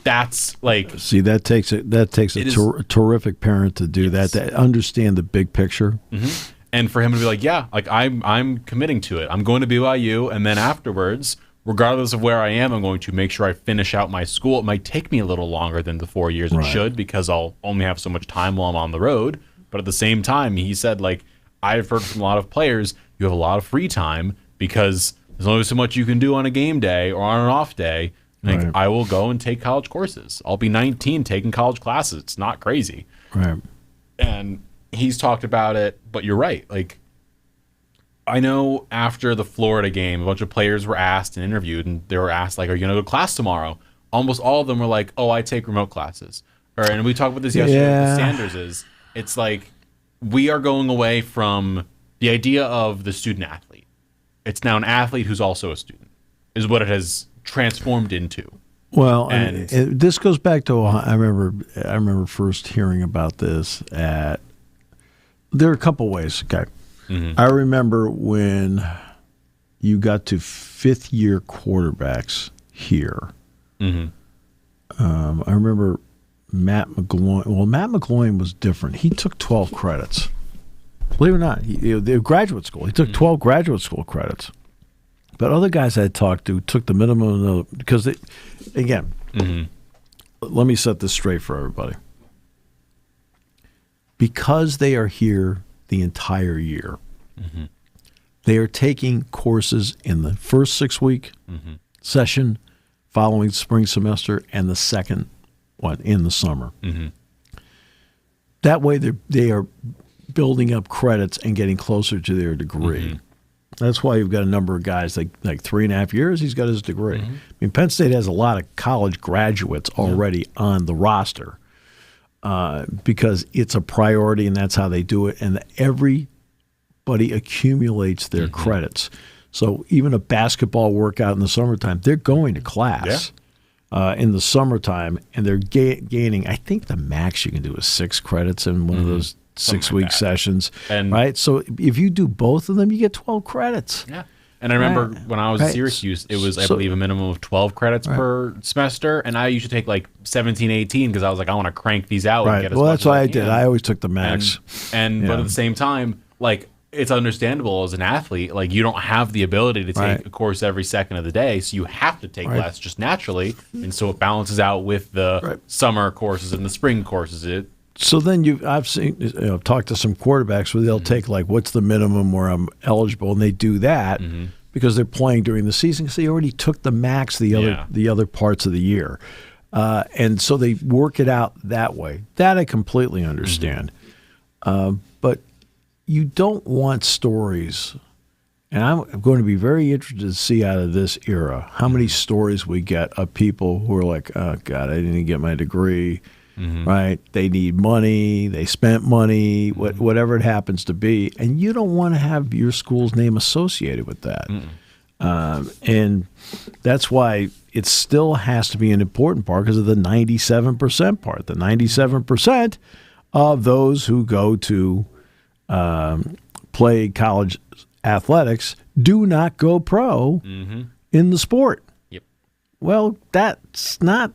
that's like, see, that takes a terrific parent to do that, to understand the big picture. Mm-hmm. And for him to be like, yeah, like I'm committing to it. I'm going to BYU, and then afterwards, regardless of where I am, I'm going to make sure I finish out my school. It might take me a little longer than the 4 years it should, because I'll only have so much time while I'm on the road. But at the same time, he said, like, I've heard from a lot of players, you have a lot of free time because there's only so much you can do on a game day or on an off day. Like, I will go and take college courses. I'll be 19 taking college classes. It's not crazy. Right. And he's talked about it, but you're right. Like, I know after the Florida game, a bunch of players were asked and interviewed, and they were asked, like, are you going to go to class tomorrow? Almost all of them were like, oh, I take remote classes. And we talked about this yesterday with the Sanders. It's like, we are going away from the idea of the student athlete. It's now an athlete who's also a student, is what it has transformed into. Well, and this goes back to, I remember first hearing about this at, there are a couple ways. Okay. Mm-hmm. I remember when you got to fifth-year quarterbacks here. Mm-hmm. I remember Matt McGloin. Well, Matt McGloin was different. He took 12 credits. Believe it or not, graduate school. He took 12 graduate school credits. But other guys I talked to took the minimum because, let me set this straight for everybody. Because they are here the entire year, they are taking courses in the first 6-week session following spring semester and the second one in the summer. Mm-hmm. That way they are building up credits and getting closer to their degree. Mm-hmm. That's why you've got a number of guys like 3.5 years, he's got his degree. Mm-hmm. I mean, Penn State has a lot of college graduates already on the roster. Because it's a priority and that's how they do it, and everybody accumulates their credits. So even a basketball workout in the summertime, they're going to class in the summertime, and they're gaining, I think the max you can do is 6 credits in one of those 6-week sessions, right? So if you do both of them, you get 12 credits. Yeah. And I remember when I was at Syracuse, it was, I believe, a minimum of 12 credits per semester. And I used to take like 17, 18 because I was like, I want to crank these out and get as much that's as what I did. I always took the max. But at the same time, like, it's understandable as an athlete, like, you don't have the ability to take a course every second of the day, so you have to take less just naturally. And so it balances out with the summer courses and the spring courses. So then I've talked to some quarterbacks where they'll take, like, what's the minimum where I'm eligible, and they do that because they're playing during the season because they already took the max the other parts of the year. And so they work it out that way. That I completely understand. But you don't want stories, and I'm going to be very interested to see out of this era how many stories we get of people who are like, oh, God, I didn't get my degree, right? They need money. They spent money, whatever it happens to be. And you don't want to have your school's name associated with that. And that's why it still has to be an important part because of the 97% part. The 97% of those who go to play college athletics do not go pro in the sport. Yep. Well, that's not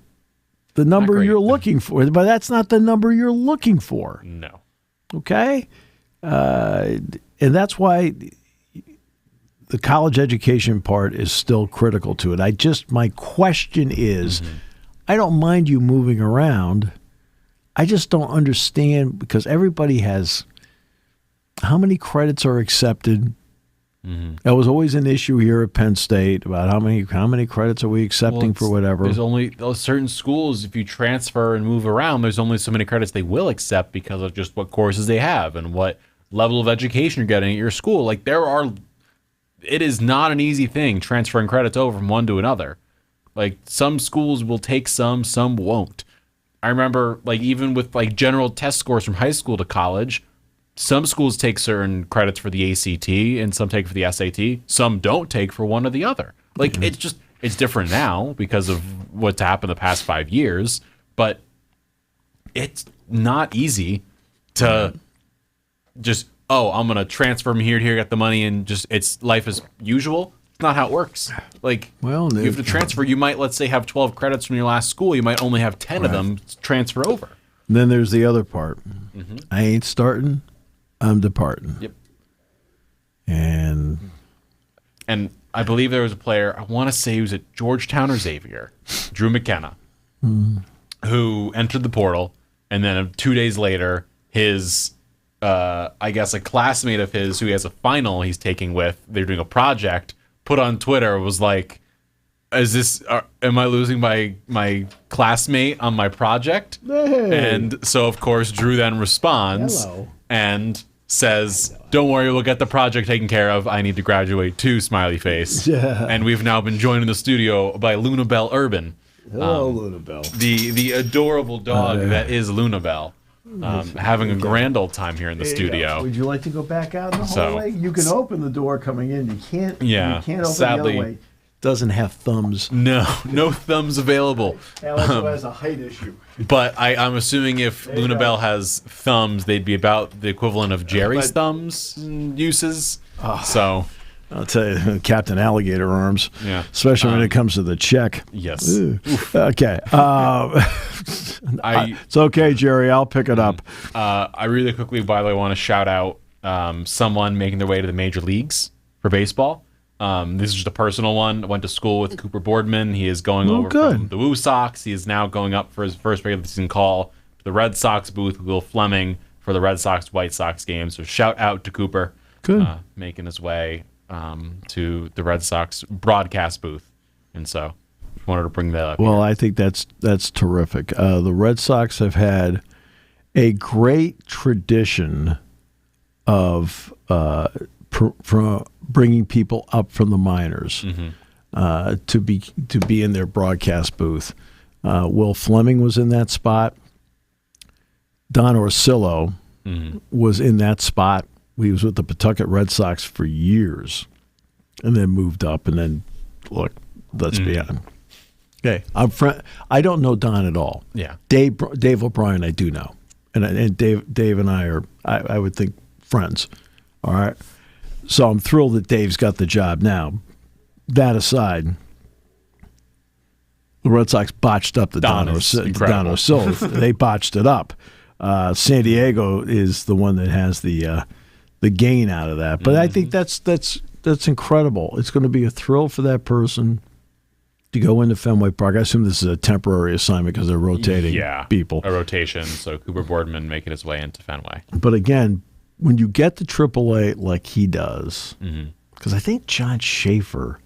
the number you're looking for, but that's not the number you're looking for. No. Okay? And that's why the college education part is still critical to it. My question is, I don't mind you moving around. I just don't understand because everybody has how many credits are accepted. That was always an issue here at Penn State about how many credits are we accepting for whatever. There's only those certain schools, if you transfer and move around, there's only so many credits they will accept because of just what courses they have and what level of education you're getting at your school. Like it is not an easy thing transferring credits over from one to another. Like some schools will take some won't. I remember like even with like general test scores from high school to college, some schools take certain credits for the ACT and some take for the SAT. Some don't take for one or the other. Like it's different now because of what's happened the past 5 years, but it's not easy to just, I'm going to transfer from here to here, get the money, and just it's life as usual. It's not how it works. Like, you have to transfer. You might, let's say, have 12 credits from your last school. You might only have 10 of them transfer over. And then there's the other part. I ain't starting. I'm departing. Yep. And I believe there was a player, I want to say he was at Georgetown or Xavier, Drew McKenna, who entered the portal, and then 2 days later, his, I guess, a classmate of his who he has a final he's taking with, they're doing a project, put on Twitter, was like, am I losing my classmate on my project? Hey. And so, of course, Drew then responds and says, don't worry, we'll get the project taken care of. I need to graduate too, smiley face. Yeah. And we've now been joined in the studio by Lunabelle Urban. Hello, Lunabelle. The adorable dog that is Lunabelle. Having a grand old time here in the studio. Would you like to go back out in the hallway? You can open the door coming in. You can't. Yeah. You can't open Sadly, the other way. Doesn't have thumbs. No thumbs available. Alex has a height issue. But I'm assuming if Lunabelle has thumbs, they'd be about the equivalent of Jerry's thumbs uses. So I'll tell you, Captain Alligator arms. Yeah. Especially when it comes to the check. Yes. Okay. It's okay, Jerry. I'll pick it up. I really quickly, by the way, want to shout out someone making their way to the major leagues for baseball. This is just a personal one. I went to school with Cooper Boardman. He is going over from the WOWY Sox. He is now going up for his first regular season call to the Red Sox booth with Will Fleming for the Red Sox-White Sox game. So shout out to Cooper. Good. Making his way to the Red Sox broadcast booth. And so wanted to bring that up. Well, I think that's terrific. The Red Sox have had a great tradition of from bringing people up from the minors to be in their broadcast booth. Will Fleming was in that spot. Don Orsillo was in that spot. He was with the Pawtucket Red Sox for years, and then moved up. And then, look, let's be honest. Okay, I don't know Don at all. Yeah, Dave O'Brien, I do know, and Dave and I are, I would think, friends. All right. So I'm thrilled that Dave's got the job now. That aside, the Red Sox botched up the Don Orsillo. They botched it up. San Diego is the one that has the gain out of that. But I think that's incredible. It's going to be a thrill for that person to go into Fenway Park. I assume this is a temporary assignment because they're rotating people. A rotation. So Cooper Boardman making his way into Fenway. But again, when you get to AAA like he does, because I think John Schaefer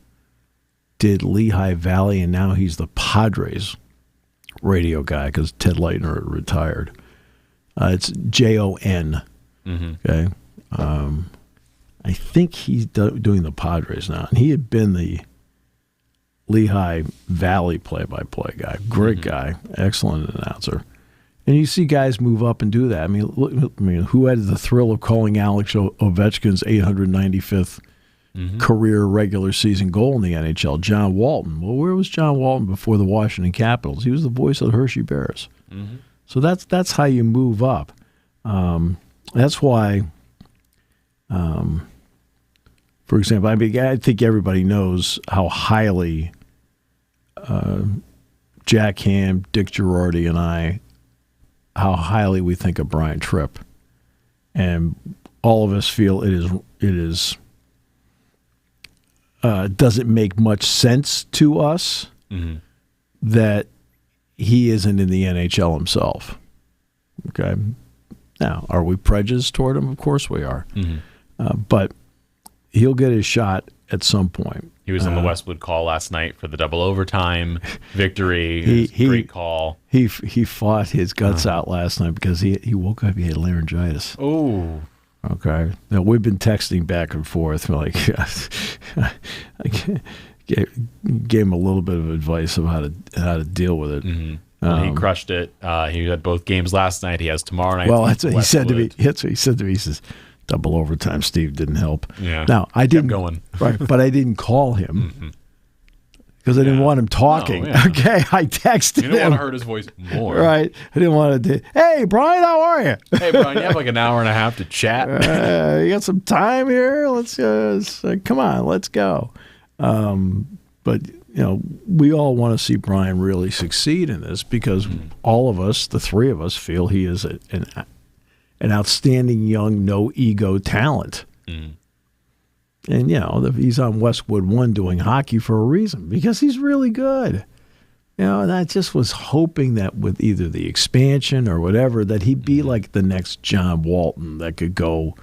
did Lehigh Valley, and now he's the Padres radio guy because Ted Leitner retired. It's Jon. Okay. I think he's doing the Padres now. And he had been the Lehigh Valley play-by-play guy. Great guy. Excellent announcer. And you see guys move up and do that. I mean, who had the thrill of calling Alex Ovechkin's 895th career regular season goal in the NHL? John Walton. Well, where was John Walton before the Washington Capitals? He was the voice of the Hershey Bears. So that's how you move up. That's why, for example, I think everybody knows how highly Jack Ham, Dick Girardi, and I, how highly we think of Brian Tripp. And all of us feel it is doesn't make much sense to us that he isn't in the NHL himself. Okay. Now, are we prejudiced toward him? Of course we are. But he'll get his shot at some point. He was on the Westwood call last night for the double overtime victory. Great call. He fought his guts out last night because he woke up, he had laryngitis. Oh. Okay. Now, we've been texting back and forth. Like, I gave him a little bit of advice of how to deal with it. Well, he crushed it. He had both games last night. He has tomorrow night. Well, that's what he said to me. That's what he said to me. He says, double overtime, Steve, didn't help. Yeah. Now, I didn't. Kept going. Right, but I didn't call him because I didn't want him talking. No, yeah. Okay, I texted him. You didn't want to hurt his voice more. Right. I didn't want to. Hey, Brian, how are you? Hey, Brian, you have like an hour and a half to chat. You got some time here? Let's come on, let's go. But we all want to see Brian really succeed in this because all of us, the three of us, feel he is an outstanding young, no ego talent. And he's on Westwood 1 doing hockey for a reason because he's really good. And I just was hoping that with either the expansion or whatever, that he'd be like the next John Walton that could go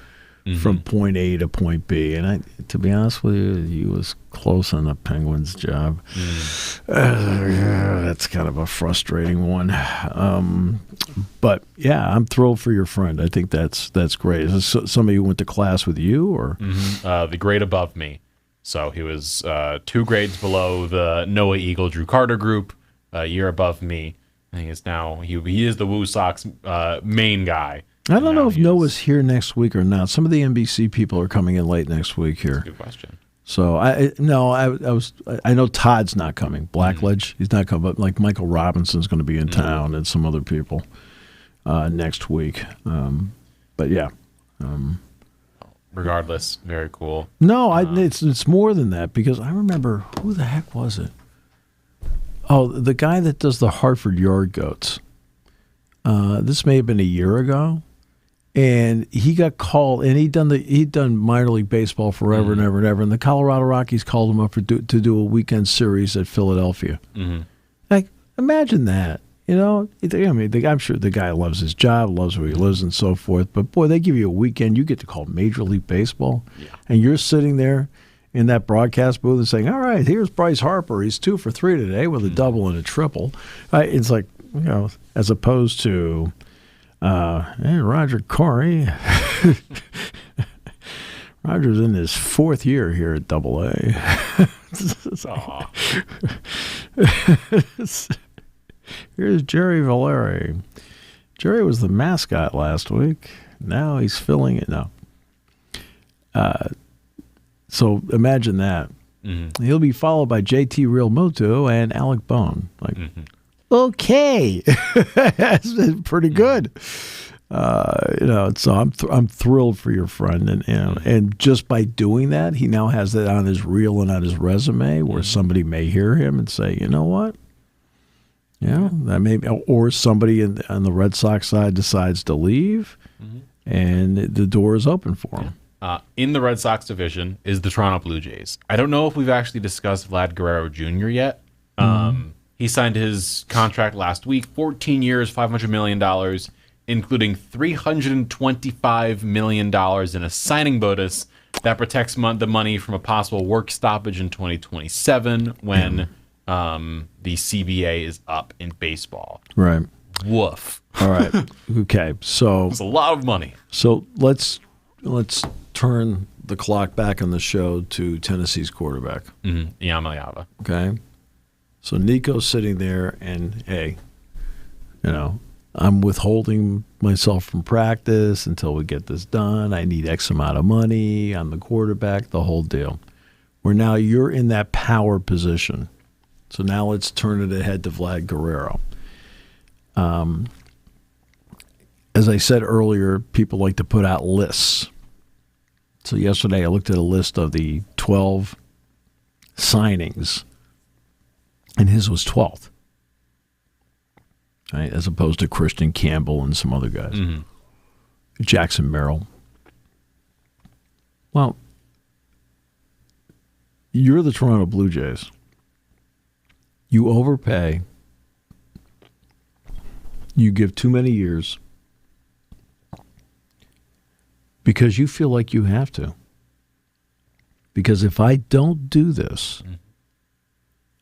from point A to point B. And to be honest with you, he was close on the Penguins' job. That's kind of a frustrating one. But yeah, I'm thrilled for your friend. I think that's great. Is this somebody who went to class with you, or the grade above me? So he was 2 grades below the Noah Eagle Drew Carter group, a year above me. I think it's now he is the Woo Sox main guy. I don't know if Noah's here next week or not. Some of the NBC people are coming in late next week here. Good question. So I know Todd's not coming. Blackledge, he's not coming. But like Michael Robinson's going to be in town and some other people next week. But yeah. Regardless, very cool. No, it's more than that because I remember who the heck was it? Oh, the guy that does the Hartford Yard Goats. This may have been a year ago. And he got called, and he'd done minor league baseball forever and ever and ever. And the Colorado Rockies called him up to do a weekend series at Philadelphia. Like, imagine that. I'm sure the guy loves his job, loves where he lives, and so forth. But boy, they give you a weekend, you get to call Major League Baseball, and you're sitting there in that broadcast booth and saying, "All right, here's Bryce Harper. He's 2 for 3 today with a double and a triple." It's like as opposed to. Hey, Roger Corey. Roger's in his 4th year here at AA. Here's Jerry Valeri. Jerry was the mascot last week. Now he's filling it now. So imagine that. He'll be followed by JT Realmuto and Alec Bone. Like, okay, that's pretty good. So I'm thrilled for your friend, and just by doing that, he now has that on his reel and on his resume, where somebody may hear him and say, you know what, that may be, or somebody on the Red Sox side decides to leave, and the door is open for him. In the Red Sox division is the Toronto Blue Jays. I don't know if we've actually discussed Vlad Guerrero Jr. yet. He signed his contract last week, 14 years, $500 million, including $325 million in a signing bonus that protects the money from a possible work stoppage in 2027 when the CBA is up in baseball. Right. Woof. All right. Okay. So It's a lot of money. So let's turn the clock back on the show to Tennessee's quarterback. Yamaliava. Okay. So Nico's sitting there, and hey, I'm withholding myself from practice until we get this done. I need X amount of money. I'm the quarterback, the whole deal. Where now you're in that power position. So now let's turn it ahead to Vlad Guerrero. As I said earlier, people like to put out lists. So yesterday I looked at a list of the 12 signings, and his was 12th, right, as opposed to Christian Campbell and some other guys. Jackson Merrill. Well, you're the Toronto Blue Jays. You overpay. You give too many years because you feel like you have to. Because if I don't do this,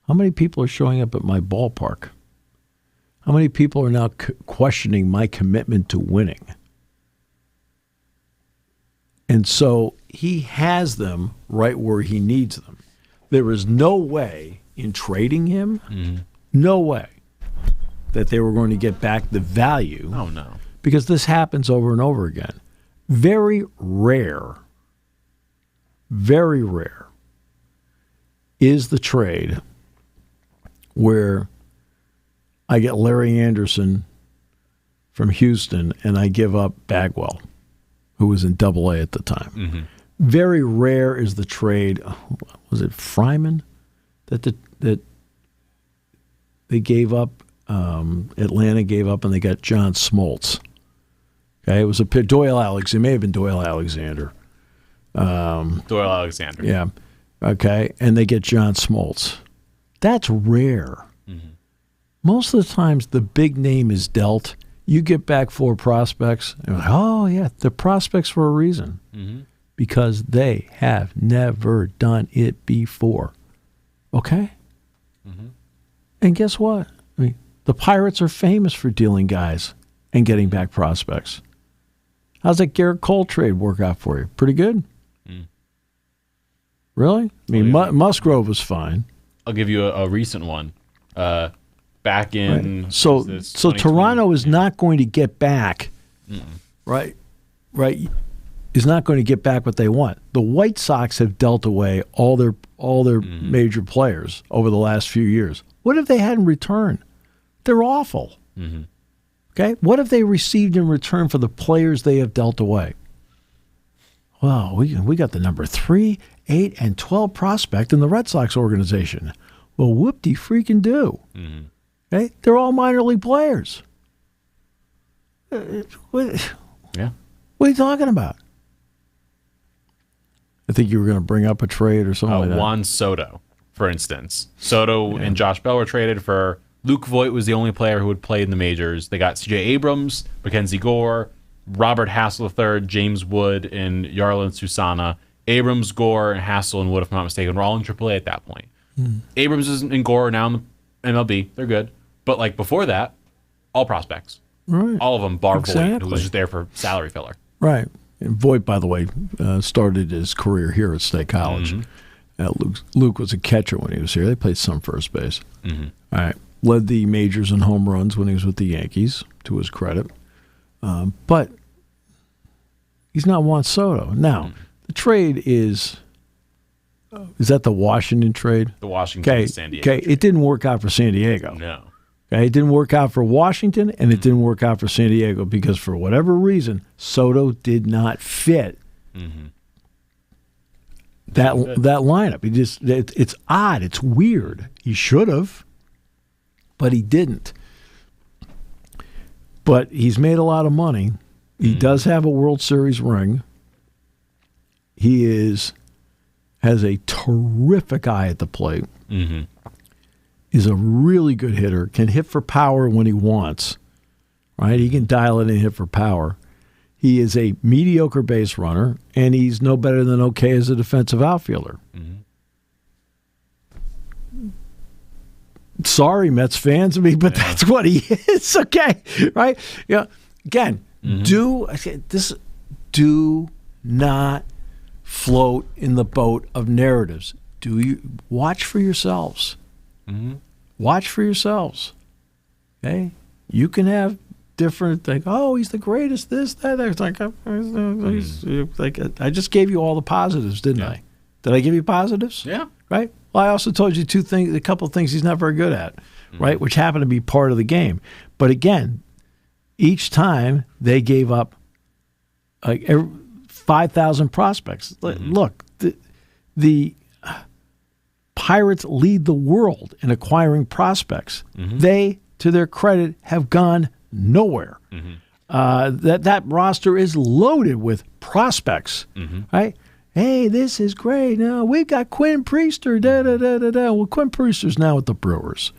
how many people are showing up at my ballpark? How many people are now questioning my commitment to winning? And so he has them right where he needs them. There is no way in trading him, no way that they were going to get back the value. Oh, no. Because this happens over and over again. Very rare is the trade where I get Larry Anderson from Houston and I give up Bagwell, who was in Double-A at the time. Very rare is the trade. Was it Fryman that they gave up? Atlanta gave up and they got John Smoltz. Okay, it was a Doyle Alexander. It may have been Doyle Alexander. Doyle Alexander. Yeah. Okay, and they get John Smoltz. That's rare. Most of the times the big name is dealt. You get back 4 prospects. And like, oh, yeah, they're prospects for a reason. Because they have never done it before. Okay? And guess what? I mean, the Pirates are famous for dealing guys and getting back prospects. How's that Garrett Cole trade work out for you? Pretty good? Really? I mean, Musgrove was fine. I'll give you a recent one. Back in... Right. So Toronto is not going to get back, right, is not going to get back what they want. The White Sox have dealt away all their major players over the last few years. What have they had in return? They're awful. Okay? What have they received in return for the players they have dealt away? Well, we got the number 3, 8, and 12 prospect in the Red Sox organization. Well, whoop-de-freaking-do. Okay? They're all minor league players. What are you talking about? I think you were going to bring up a trade or something like that. Juan Soto, for instance. Soto and Josh Bell were traded for... Luke Voigt was the only player who had played in the majors. They got C.J. Abrams, Mackenzie Gore, Robert Hassel III, James Wood, and Yarlin Susana. Abrams, Gore, and Hassel and Wood, if I'm not mistaken, were all in AAA at that point. Abrams and Gore are now in the MLB. They're good. But like before that, all prospects. Right. All of them, bar Voigt, who was just there for salary filler. Right. And Voigt, by the way, started his career here at State College. Luke was a catcher when he was here. They played some first base. All right. Led the majors in home runs when he was with the Yankees, to his credit. But he's not Juan Soto. Now, the trade is that the Washington trade? The Washington San Diego trade. It didn't work out for San Diego. No. Okay, it didn't work out for Washington, and it didn't work out for San Diego because for whatever reason, Soto did not fit that lineup. It's odd. It's weird. He should have. But he didn't. But he's made a lot of money. He does have a World Series ring. He has a terrific eye at the plate. Is a really good hitter. Can hit for power when he wants. Right? He can dial it and hit for power. He is a mediocre base runner, and he's no better than okay as a defensive outfielder. Sorry, Mets fans, but that's what he is. Okay, right? Yeah. Again, do not float in the boat of narratives. Watch for yourselves? Watch for yourselves. Okay, you can have different things. Oh, he's the greatest. This, that. It's like I just gave you all the positives, didn't I? Did I give you positives? Yeah. Right. Well, I also told you a couple of things he's not very good at, right? Which happen to be part of the game. But again, each time they gave up 5,000 prospects. Look, the Pirates lead the world in acquiring prospects. They, to their credit, have gone nowhere. That roster is loaded with prospects, right? Hey, this is great. No, we've got Quinn Priester. Well, Quinn Priester's now with the Brewers.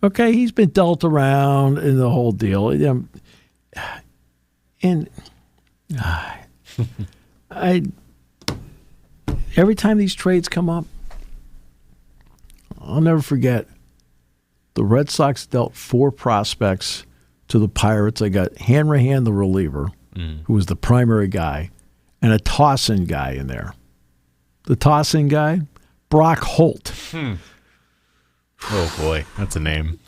Okay, he's been dealt around in the whole deal. And every time these trades come up, I'll never forget. The Red Sox dealt 4 prospects to the Pirates. They got Hanrahan, the reliever, who was the primary guy, and a toss-in guy in there. The toss-in guy, Brock Holt. Oh, boy. That's a name.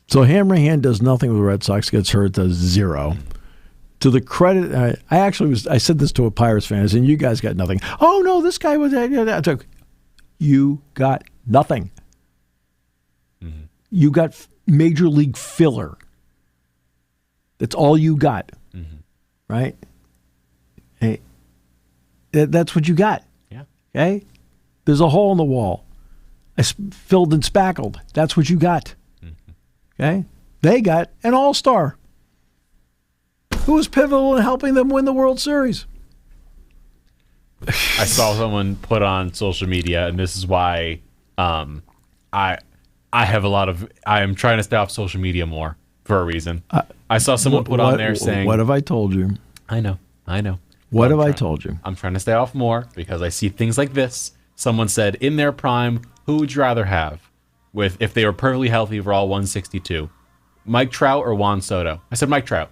So Hanrahan does nothing with the Red Sox, gets hurt, does 0. To the credit, I said this to a Pirates fan, and you guys got nothing. Oh, no, this guy was... You got nothing. You got major league filler. That's all you got, right? Hey, that's what you got. Yeah. Okay? There's a hole in the wall. I filled and spackled. That's what you got. Okay? They got an all-star who was pivotal in helping them win the World Series. I saw someone put on social media, and this is why I am trying to stay off social media more for a reason. I saw someone put on there saying, "What have I told you?" I know. What have I told you? I'm trying to stay off more because I see things like this. Someone said, in their prime, who would you rather have if they were perfectly healthy for all 162? Mike Trout or Juan Soto? I said Mike Trout.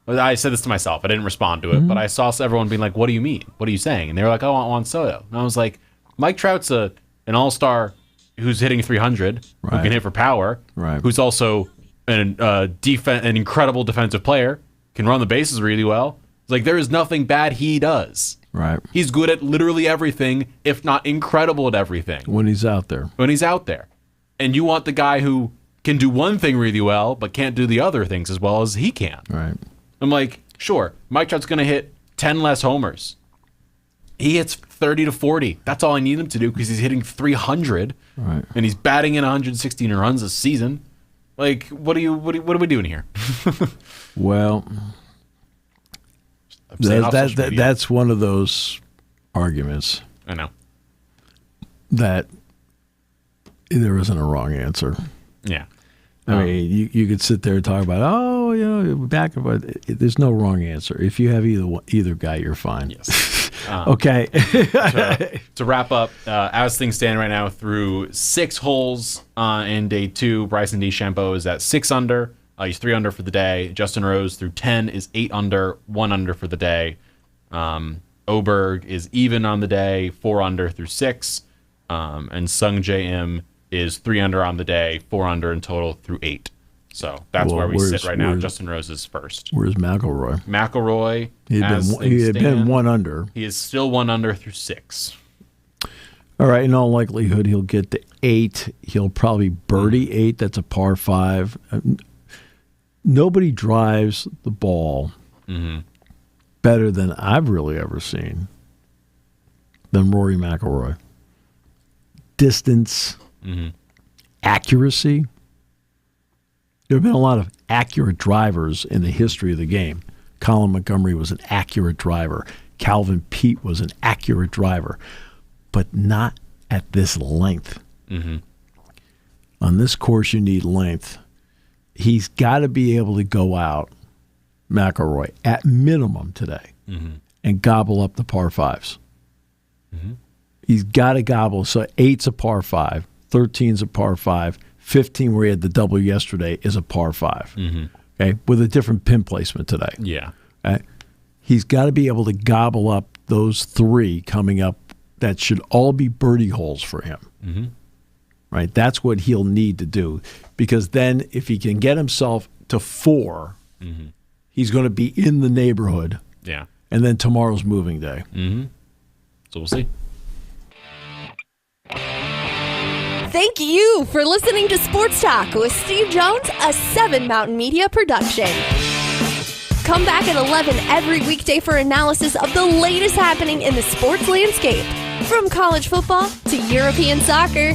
I said this to myself. I didn't respond to it, but I saw everyone being like, what do you mean? What are you saying? And they were like, I want Juan Soto. And I was like, Mike Trout's an all-star who's hitting 300, who can hit for power, who's also an incredible defensive player, can run the bases really well. It's like there is nothing bad he does. Right. He's good at literally everything, if not incredible at everything. When he's out there. And you want the guy who can do one thing really well, but can't do the other things as well as he can. Right. I'm like, sure, Mike Trout's going to hit 10 less homers. He hits 30 to 40. That's all I need him to do because he's hitting 300. Right. And he's batting in 116 runs a season. Like, what are we doing here? Well, that's one of those arguments. I know. That there isn't a wrong answer. Yeah. I mean, you could sit there and talk about, there's no wrong answer. If you have either guy, you're fine. Yes. Okay. To wrap up, as things stand right now, through 6 holes in day 2, Bryson DeChambeau is at 6 under. He's 3 under for the day. Justin Rose through 10 is 8 under, 1 under for the day. Oberg is even on the day, 4 under through 6. And Sung J M is 3 under on the day, 4 under in total through 8. So that's where we sit right now. Justin Rose is first. Where's McElroy? McElroy, he had been 1 under. He is still 1 under through 6. All right. In all likelihood, he'll get to 8. He'll probably birdie 8. That's a par 5. Nobody drives the ball better than I've really ever seen than Rory McIlroy. Distance, accuracy. There have been a lot of accurate drivers in the history of the game. Colin Montgomery was an accurate driver. Calvin Peete was an accurate driver, but not at this length. On this course, you need length. He's got to be able to go out, McIlroy, at minimum today, and gobble up the par 5s. He's got to gobble. So 8's a par 5, 13's a par 5. 15, where he had the double yesterday, is a par 5. Okay, with a different pin placement today. Yeah. Okay? He's got to be able to gobble up those 3 coming up. That should all be birdie holes for him. Right? That's what he'll need to do. Because then if he can get himself to 4, he's going to be in the neighborhood. Yeah. And then tomorrow's moving day. So we'll see. Thank you for listening to Sports Talk with Steve Jones, a 7 Mountain Media production. Come back at 11 every weekday for analysis of the latest happening in the sports landscape. From college football to European soccer,